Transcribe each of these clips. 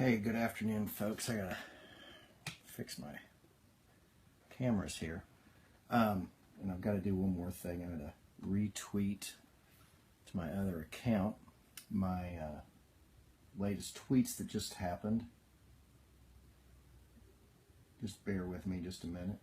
Hey, good afternoon, folks. I gotta fix my cameras here. And I've got to do one more thing. I'm gonna retweet to my other account my latest tweets that just happened. Just bear with me just a minute.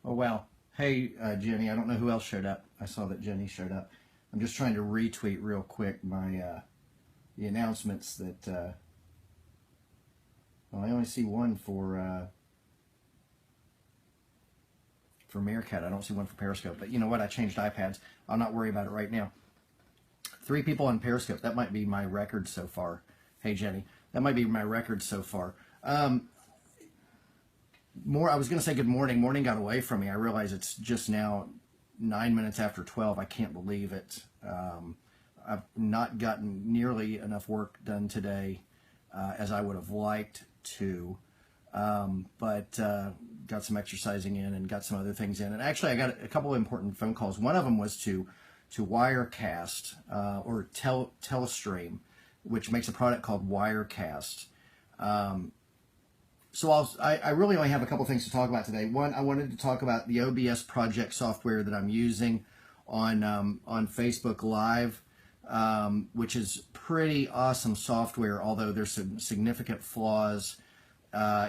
Oh, wow. Hey, Jenny, I don't know who else showed up. I saw that Jenny showed up. I'm just trying to retweet real quick my the announcements that, well, I only see one for Meerkat. I don't see one for Periscope. But you know what? I changed iPads. I'll not worry about it right now. 3 people on Periscope. That might be my record so far. Hey, Jenny. That might be my record so far. I was going to say good morning. Morning got away from me. I realize it's just now 9 minutes after 12. I can't believe it. I've not gotten nearly enough work done today as I would have liked to. But got some exercising in and got some other things in. And actually, I got a couple of important phone calls. One of them was to Wirecast or Telestream, which makes a product called Wirecast. So I really only have a couple things to talk about today. One, I wanted to talk about the OBS project software that I'm using on Facebook Live, which is pretty awesome software, although there's some significant flaws.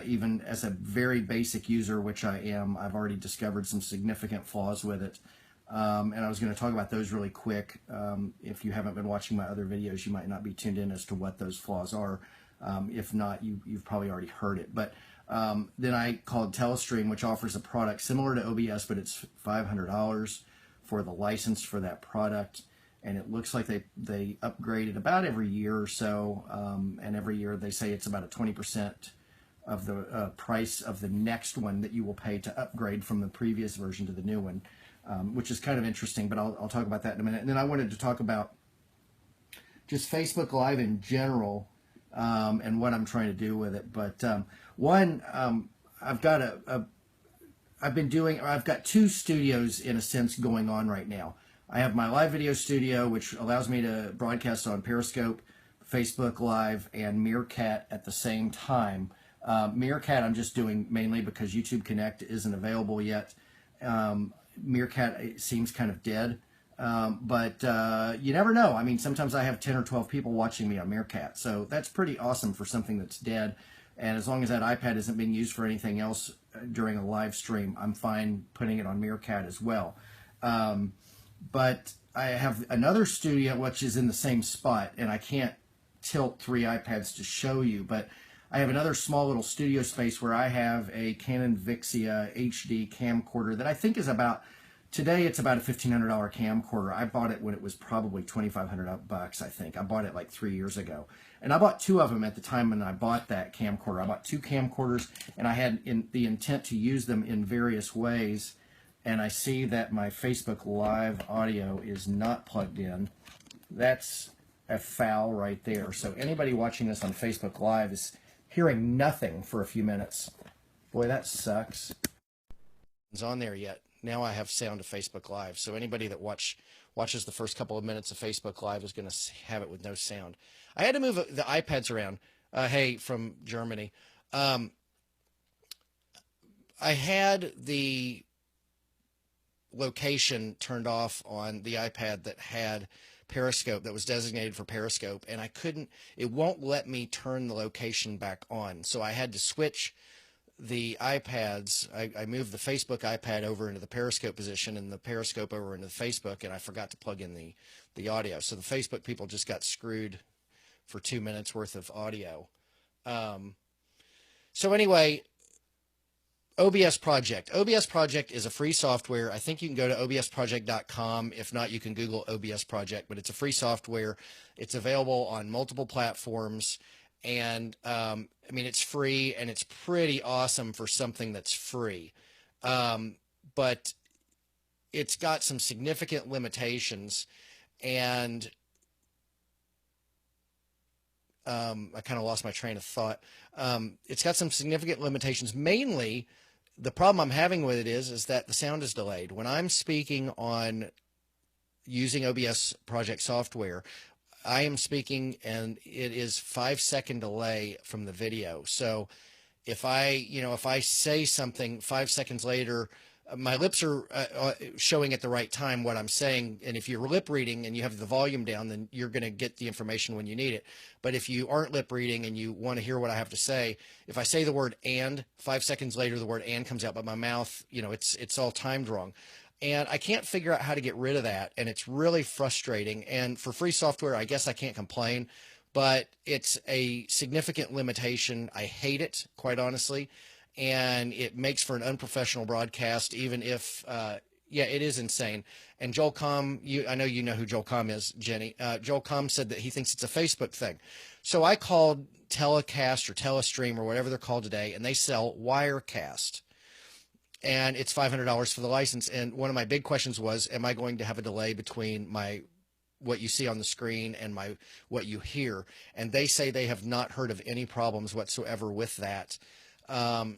Even as a very basic user, which I am, I've already discovered some significant flaws with it. And I was going to talk about those really quick. If you haven't been watching my other videos, you might not be tuned in as to what those flaws are. If not, you've probably already heard it. But then I called Telestream, which offers a product similar to OBS, but it's $500 for the license for that product. And it looks like they upgrade it about every year or so. And every year they say it's about a 20% of the price of the next one that you will pay to upgrade from the previous version to the new one, which is kind of interesting, but I'll talk about that in a minute. And then I wanted to talk about just Facebook Live in general, and what I'm trying to do with it. But I've got 2 studios in a sense going on right now. I have my live video studio, which allows me to broadcast on Periscope, Facebook Live, and Meerkat at the same time. Meerkat I'm just doing mainly because YouTube Connect isn't available yet. Meerkat, it seems kind of dead. But you never know. I mean, sometimes I have 10 or 12 people watching me on Meerkat. So that's pretty awesome for something that's dead. And as long as that iPad isn't being used for anything else during a live stream, I'm fine putting it on Meerkat as well. But I have another studio which is in the same spot, and I can't tilt 3 iPads to show you, but I have another small little studio space where I have a Canon Vixia HD camcorder that I think is today it's about a $1,500 camcorder. I bought it when it was probably $2,500, I think. I bought it like 3 years ago. And I bought 2 of them at the time when I bought that camcorder. I bought 2 camcorders, and I had the intent to use them in various ways. And I see that my Facebook Live audio is not plugged in. That's a foul right there. So anybody watching this on Facebook Live is hearing nothing for a few minutes. Boy, that sucks. It's on there yet. Now I have sound of Facebook Live. So anybody that watches the first couple of minutes of Facebook Live is going to have it with no sound. I had to move the iPads around. Hey, from Germany. I had the location turned off on the iPad that had Periscope, that was designated for Periscope, and it won't let me turn the location back on. So I had to switch the iPads. I moved the Facebook iPad over into the Periscope position and the Periscope over into the Facebook, and I forgot to plug in the audio. So the Facebook people just got screwed for 2 minutes worth of audio. So anyway, OBS Project. OBS Project is a free software. I think you can go to obsproject.com. If not, you can Google OBS Project, but it's a free software. It's available on multiple platforms. And, I mean, it's free, and it's pretty awesome for something that's free. But it's got some significant limitations. And I kind of lost my train of thought. It's got some significant limitations. Mainly, the problem I'm having with it is that the sound is delayed. When I'm speaking on using OBS project software, I am speaking and it is 5-second delay from the video. So if I say something 5 seconds later, my lips are showing at the right time what I'm saying. And if you're lip reading and you have the volume down, then you're going to get the information when you need it. But if you aren't lip reading and you want to hear what I have to say, if I say the word "and," 5 seconds later, the word "and" comes out, but my mouth, it's all timed wrong. And I can't figure out how to get rid of that. And it's really frustrating. And for free software, I guess I can't complain, but it's a significant limitation. I hate it, quite honestly. And it makes for an unprofessional broadcast, even if, yeah, it is insane. And Joel Com, I know you know who Joel Com is, Jenny. Joel Com said that he thinks it's a Facebook thing. So I called Telecast or Telestream or whatever they're called today, and they sell Wirecast. And it's $500 for the license. And one of my big questions was, am I going to have a delay between what you see on the screen and what you hear? And they say they have not heard of any problems whatsoever with that.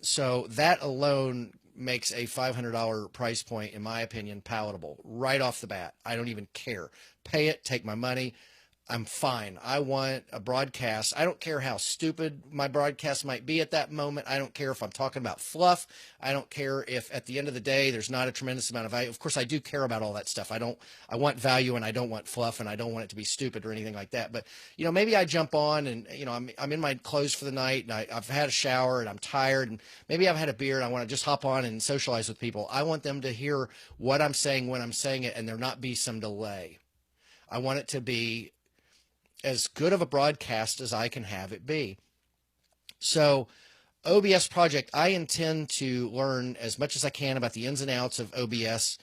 So that alone makes a $500 price point, in my opinion, palatable right off the bat. I don't even care. Pay it, take my money. I'm fine. I want a broadcast. I don't care how stupid my broadcast might be at that moment. I don't care if I'm talking about fluff. I don't care if at the end of the day there's not a tremendous amount of value. Of course, I do care about all that stuff. I want value, and I don't want fluff, and I don't want it to be stupid or anything like that. But, maybe I jump on and, I'm in my clothes for the night, and I've had a shower and I'm tired, and maybe I've had a beer and I want to just hop on and socialize with people. I want them to hear what I'm saying when I'm saying it, and there not be some delay. I want it to be as good of a broadcast as I can have it be. So OBS project, I intend to learn as much as I can about the ins and outs of OBS.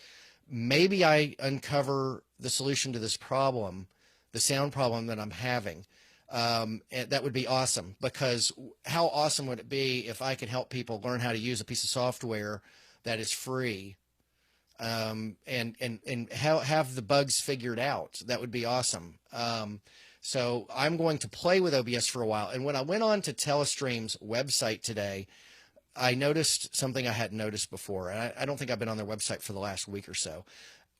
Maybe I uncover the solution to this problem, the sound problem that I'm having. And that would be awesome, because how awesome would it be if I could help people learn how to use a piece of software that is free, and have the bugs figured out? That would be awesome. So I'm going to play with OBS for a while. And when I went on to Telestream's website today, I noticed something I hadn't noticed before. And I don't think I've been on their website for the last week or so.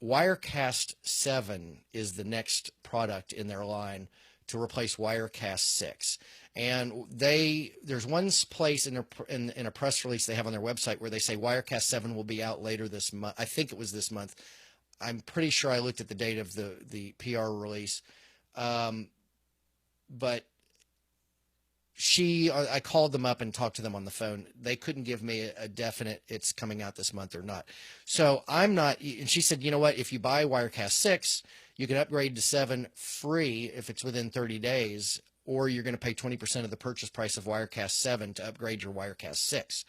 Wirecast 7 is the next product in their line to replace Wirecast 6. And there's one place in a press release they have on their website where they say Wirecast 7 will be out later this month. I think it was this month. I'm pretty sure I looked at the date of the PR release. But I called them up and talked to them on the phone. They couldn't give me a definite it's coming out this month or not. So I'm not, and she said, you know what, if you buy Wirecast 6, you can upgrade to 7 free if it's within 30 days, or you're going to pay 20% of the purchase price of Wirecast 7 to upgrade your Wirecast 6.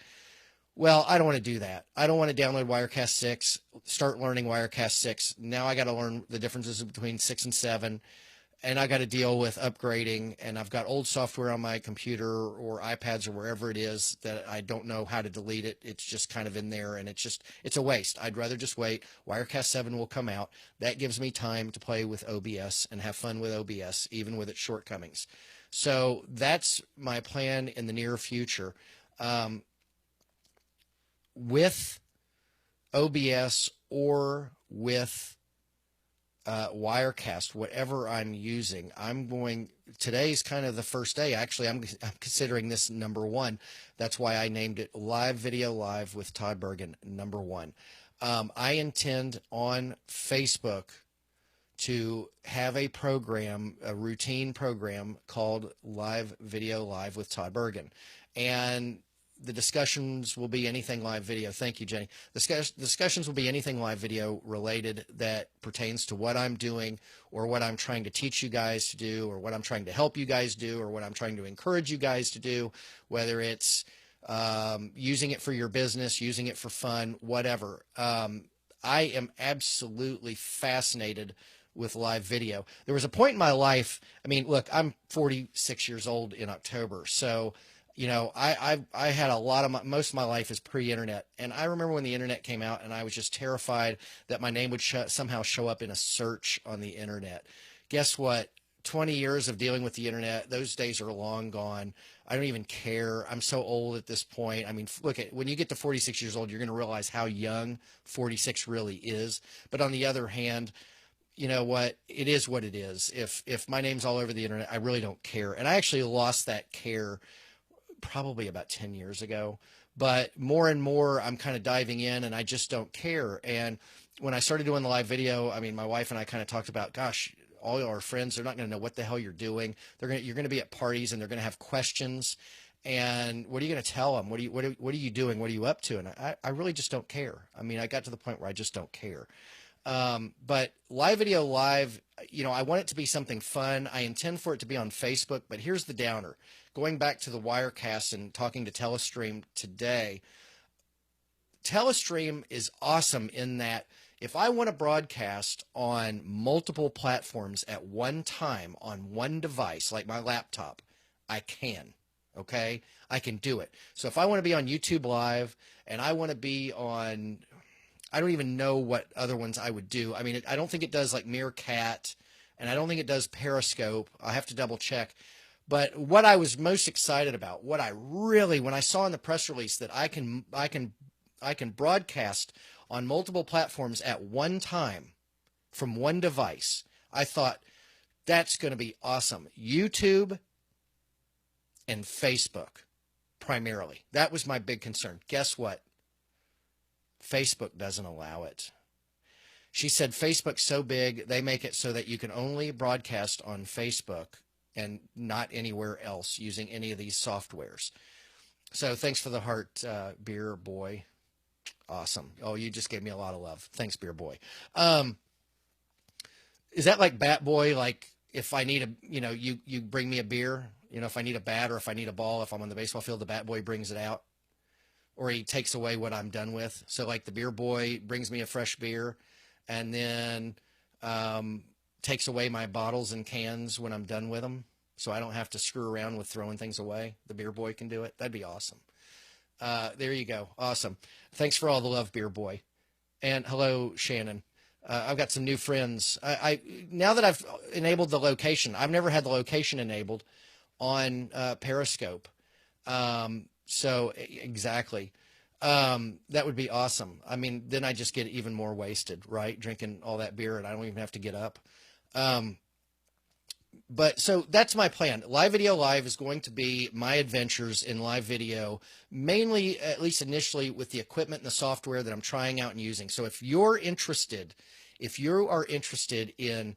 Well, I don't want to do that. I don't want to download Wirecast 6, start learning Wirecast 6. Now I got to learn the differences between 6 and 7. And I got to deal with upgrading, and I've got old software on my computer or iPads or wherever it is that I don't know how to delete it. It's just kind of in there, and it's a waste. I'd rather just wait. Wirecast 7 will come out. That gives me time to play with OBS and have fun with OBS, even with its shortcomings. So that's my plan in the near future. With OBS or with Wirecast, whatever I'm using, today's kind of the first day. Actually, I'm considering this number 1. That's why I named it Live Video Live with Todd Bergen, number 1. I intend on Facebook to have a routine program called Live Video Live with Todd Bergen. And the discussions will be anything live video. Thank you, Jenny. Discussions will be anything live video related that pertains to what I'm doing, or what I'm trying to teach you guys to do, or what I'm trying to help you guys do, or what I'm trying to encourage you guys to do, whether it's using it for your business, using it for fun, whatever. I am absolutely fascinated with live video. There was a point in my life, I mean, look, I'm 46 years old in October, so I had most of my life is pre-internet. And I remember when the internet came out, and I was just terrified that my name would somehow show up in a search on the internet. Guess what? 20 years of dealing with the internet, those days are long gone. I don't even care. I'm so old at this point. I mean, look at when you get to 46 years old, you're going to realize how young 46 really is. But on the other hand, you know what? It is what it is. If my name's all over the internet, I really don't care. And I actually lost that care probably about 10 years ago. But more and more, I'm kind of diving in, and I just don't care. And when I started doing the live video, I mean, my wife and I kind of talked about, gosh, all our friends, they're not going to know what the hell you're doing. You're going to be at parties, and they're going to have questions. And what are you going to tell them? What are you doing? What are you up to? And I really just don't care. I mean, I got to the point where I just don't care. But live video live, you know, I want it to be something fun. I intend for it to be on Facebook, but here's the downer. Going back to the Wirecast and talking to Telestream today, Telestream is awesome in that if I want to broadcast on multiple platforms at one time on one device, like my laptop, I can, okay? I can do it. So if I want to be on YouTube Live and I want to be on, I don't even know what other ones I would do. I mean, I don't think it does like Meerkat, and I don't think it does Periscope. I have to double check. But what I was most excited about, what I really, when I saw in the press release that I can broadcast on multiple platforms at one time from one device, I thought that's going to be awesome. YouTube and Facebook primarily. That was my big concern. Guess what? Facebook doesn't allow it. She said Facebook's so big, they make it so that you can only broadcast on Facebook and not anywhere else using any of these softwares. So thanks for the heart, Beer Boy. Awesome. Oh, you just gave me a lot of love. Thanks, Beer Boy. Is that like Bat Boy? Like if I need you bring me a beer, if I need a bat or if I need a ball, if I'm on the baseball field, the Bat Boy brings it out. Or he takes away what I'm done with. So like the Beer Boy brings me a fresh beer and then takes away my bottles and cans when I'm done with them. So I don't have to screw around with throwing things away. The Beer Boy can do it. That'd be awesome. There you go. Awesome. Thanks for all the love, Beer Boy. And hello, Shannon. I've got some new friends. Now that I've enabled the location, I've never had the location enabled on Periscope. So exactly. That would be awesome. I mean, then I just get even more wasted, right? Drinking all that beer and I don't even have to get up. But so that's my plan. Live Video Live is going to be my adventures in live video, mainly, at least initially, with the equipment and the software that I'm trying out and using. So if you are interested in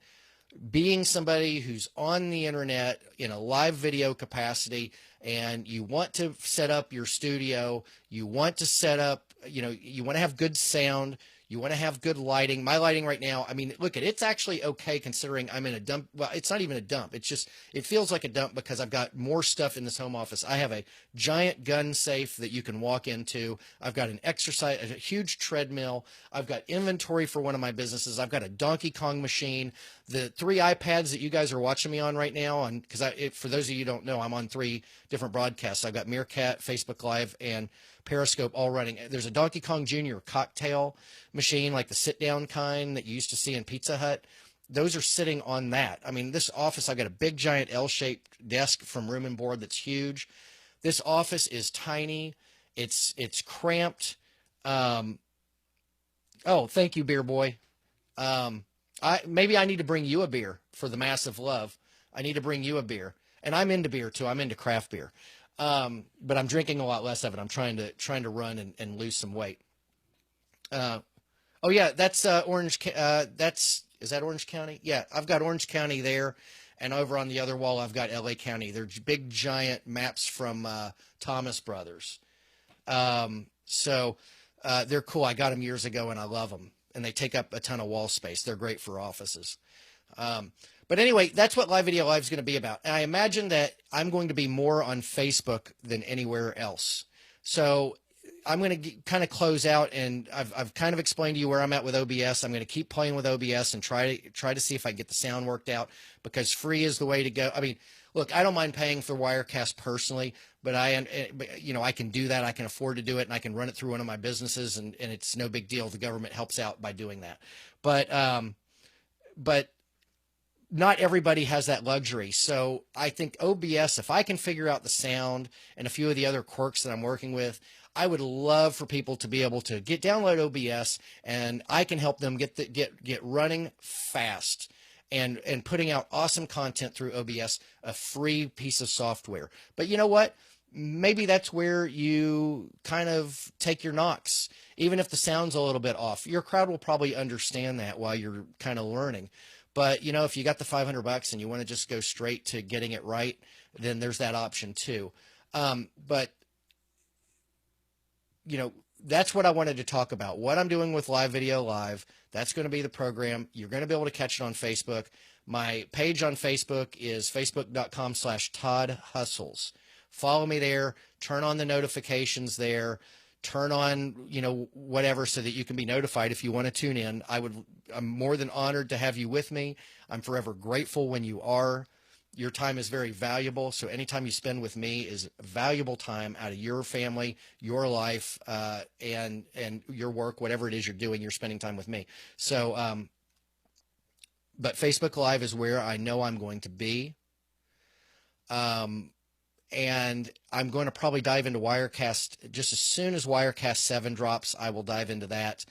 being somebody who's on the internet in a live video capacity and you want to set up your studio, you want to set up, you want to have good sound, you want to have good lighting. My lighting right now, I mean, look, it's actually okay considering I'm in a dump. Well, it's not even a dump. It's just, it feels like a dump because I've got more stuff in this home office. I have a giant gun safe that you can walk into. I've got a huge treadmill. I've got inventory for one of my businesses. I've got a Donkey Kong machine. The 3 iPads that you guys are watching me on right now, because for those of you who don't know, I'm on 3 different broadcasts. I've got Meerkat, Facebook Live, and Periscope all running. There's a Donkey Kong Jr. cocktail machine, like the sit-down kind that you used to see in Pizza Hut. Those are sitting on that. I mean, this office, I've got a big, giant L-shaped desk from Room and Board that's huge. This office is tiny. It's cramped. Oh, thank you, Beer Boy. Maybe I need to bring you a beer for the massive love. I need to bring you a beer. And I'm into beer, too. I'm into craft beer. But I'm drinking a lot less of it. I'm trying to run and lose some weight. Oh yeah, that's Orange. Is that Orange County? Yeah, I've got Orange County there, and over on the other wall I've got LA County. They're big giant maps from Thomas Brothers. So they're cool. I got them years ago and I love them, and they take up a ton of wall space. They're great for offices. But anyway, that's what Live Video Live is going to be about. And I imagine that I'm going to be more on Facebook than anywhere else. So I'm going to kind of close out, and I've kind of explained to you where I'm at with OBS. I'm going to keep playing with OBS and try to see if I can get the sound worked out, because free is the way to go. I mean, look, I don't mind paying for Wirecast personally, but I can do that. I can afford to do it, and I can run it through one of my businesses, and it's no big deal. The government helps out by doing that. But not everybody has that luxury. So I think OBS, if I can figure out the sound and a few of the other quirks that I'm working with, I would love for people to be able to download OBS, and I can help them get running fast and putting out awesome content through OBS, a free piece of software. But you know what? Maybe that's where you kind of take your knocks, even if the sound's a little bit off. Your crowd will probably understand that while you're kind of learning. But, you know, if you got the $500 and you want to just go straight to getting it right, then there's that option too. But, you know, that's what I wanted to talk about. What I'm doing with Live Video Live, that's going to be the program. You're going to be able to catch it on Facebook. My page on Facebook is facebook.com/Todd Hustles. Follow me there. Turn on the notifications there. Turn on, you know, whatever, so that you can be notified if you want to tune in. I'm more than honored to have you with me. I'm forever grateful when you are. Your time is very valuable. So anytime you spend with me is valuable time out of your family, your life, and your work, whatever it is you're doing, you're spending time with me. So, but Facebook Live is where I know I'm going to be. And I'm going to probably dive into Wirecast just as soon as Wirecast 7 drops. I will dive into that,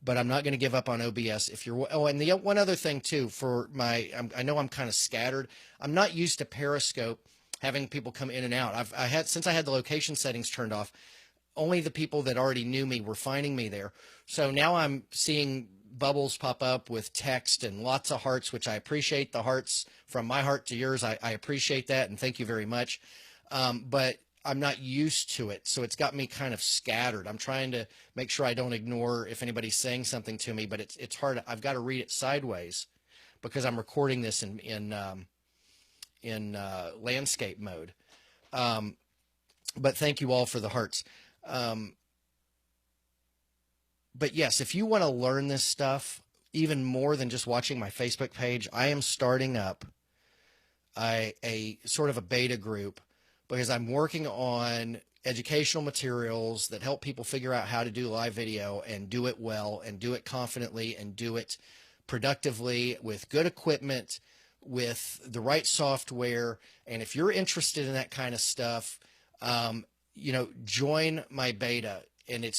but I'm not going to give up on OBS. If you're, oh, and the one other thing too, for my, I know I'm kind of scattered. I'm not used to Periscope having people come in and out. Since I had the location settings turned off, only the people that already knew me were finding me there. So now I'm seeing bubbles pop up with text and lots of hearts, which I appreciate. The hearts from my heart to yours. I appreciate that. And thank you very much. But I'm not used to it, so it's got me kind of scattered. I'm trying to make sure I don't ignore if anybody's saying something to me, but it's hard. I've got to read it sideways because I'm recording this in landscape mode. But thank you all for the hearts. But yes, if you want to learn this stuff, even more than just watching my Facebook page, I am starting up a sort of a beta group, because I'm working on educational materials that help people figure out how to do live video and do it well and do it confidently and do it productively with good equipment, with the right software. And if you're interested in that kind of stuff, you know, join my beta. And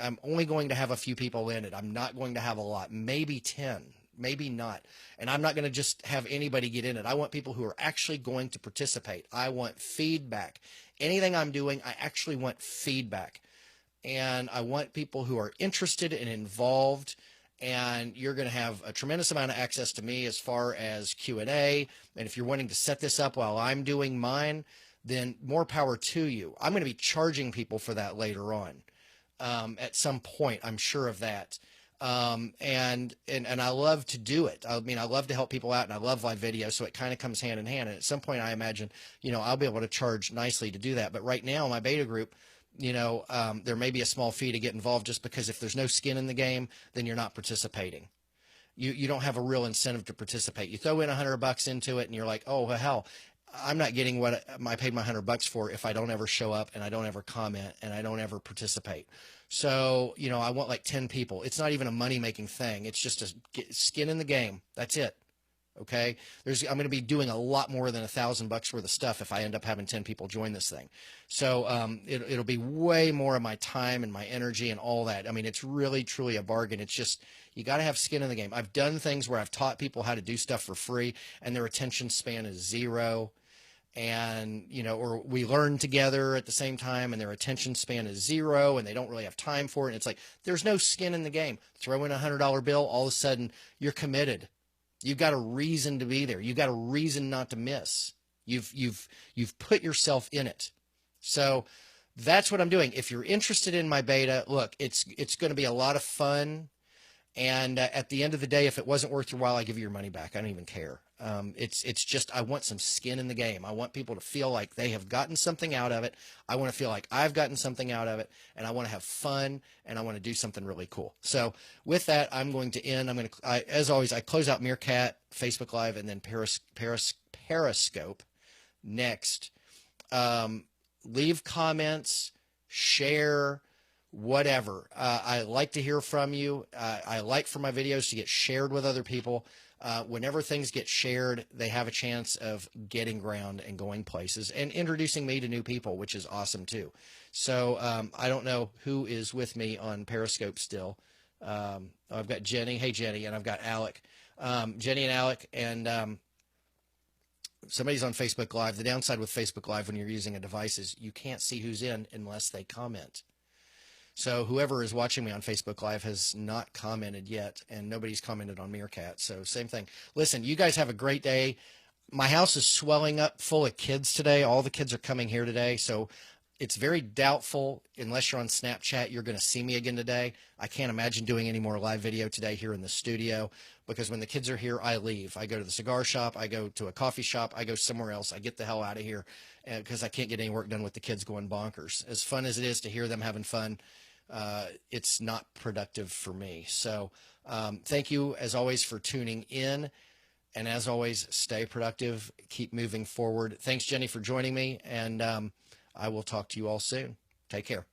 I'm only going to have a few people in it. I'm not going to have a lot, maybe 10. Maybe not. And I'm not going to just have anybody get in it. I want people who are actually going to participate. I want feedback. Anything I'm doing, I actually want feedback. And I want people who are interested and involved. And you're going to have a tremendous amount of access to me as far as Q&A. And if you're wanting to set this up while I'm doing mine, then more power to you. I'm going to be charging people for that later on. At some point, I'm sure of that. And I love to do it. I mean, I love to help people out, and I love live video, so it kind of comes hand in hand. And at some point, I imagine, you know, I'll be able to charge nicely to do that. But right now, my beta group, you know, there may be a small fee to get involved, just because if there's no skin in the game, then you're not participating. You don't have a real incentive to participate. You throw in $100 into it, and you're like, oh, well, hell, I'm not getting what I paid my $100 for if I don't ever show up and I don't ever comment and I don't ever participate. So, you know, I want like 10 people. It's not even a money-making thing. It's just a skin in the game. That's it. Okay. I'm going to be doing a lot more than $1,000 worth of stuff if I end up having 10 people join this thing. So, it'll be way more of my time and my energy and all that. I mean, it's really, truly a bargain. It's just, you got to have skin in the game. I've done things where I've taught people how to do stuff for free and their attention span is 0. And, you know, or we learn together at the same time and their attention span is 0 and they don't really have time for it. And it's like, there's no skin in the game. Throw in $100 bill, all of a sudden you're committed. You've got a reason to be there. You've got a reason not to miss. You've put yourself in it. So that's what I'm doing. If you're interested in my beta, look, it's going to be a lot of fun. And at the end of the day, if it wasn't worth your while, I give you your money back. I don't even care. It's just, I want some skin in the game. I want people to feel like they have gotten something out of it. I want to feel like I've gotten something out of it, and I want to have fun, and I want to do something really cool. So with that, I'm going to end. As always, I close out Meerkat, Facebook Live, and then Periscope next. Leave comments, share, whatever. I like to hear from you. I like for my videos to get shared with other people. Whenever things get shared, they have a chance of getting ground and going places and introducing me to new people, which is awesome too. So I don't know who is with me on Periscope still. I've got Jenny. Hey, Jenny. And I've got Alec. Jenny and Alec. And somebody's on Facebook Live. The downside with Facebook Live when you're using a device is you can't see who's in unless they comment. So whoever is watching me on Facebook Live has not commented yet, and nobody's commented on Meerkat. So same thing. Listen, you guys have a great day. My house is swelling up full of kids today. All the kids are coming here today. So it's very doubtful, unless you're on Snapchat, you're going to see me again today. I can't imagine doing any more live video today here in the studio, because when the kids are here, I leave. I go to the cigar shop. I go to a coffee shop. I go somewhere else. I get the hell out of here because I can't get any work done with the kids going bonkers. As fun as it is to hear them having fun, it's not productive for me. So thank you, as always, for tuning in. And as always, stay productive. Keep moving forward. Thanks, Jenny, for joining me. And I will talk to you all soon. Take care.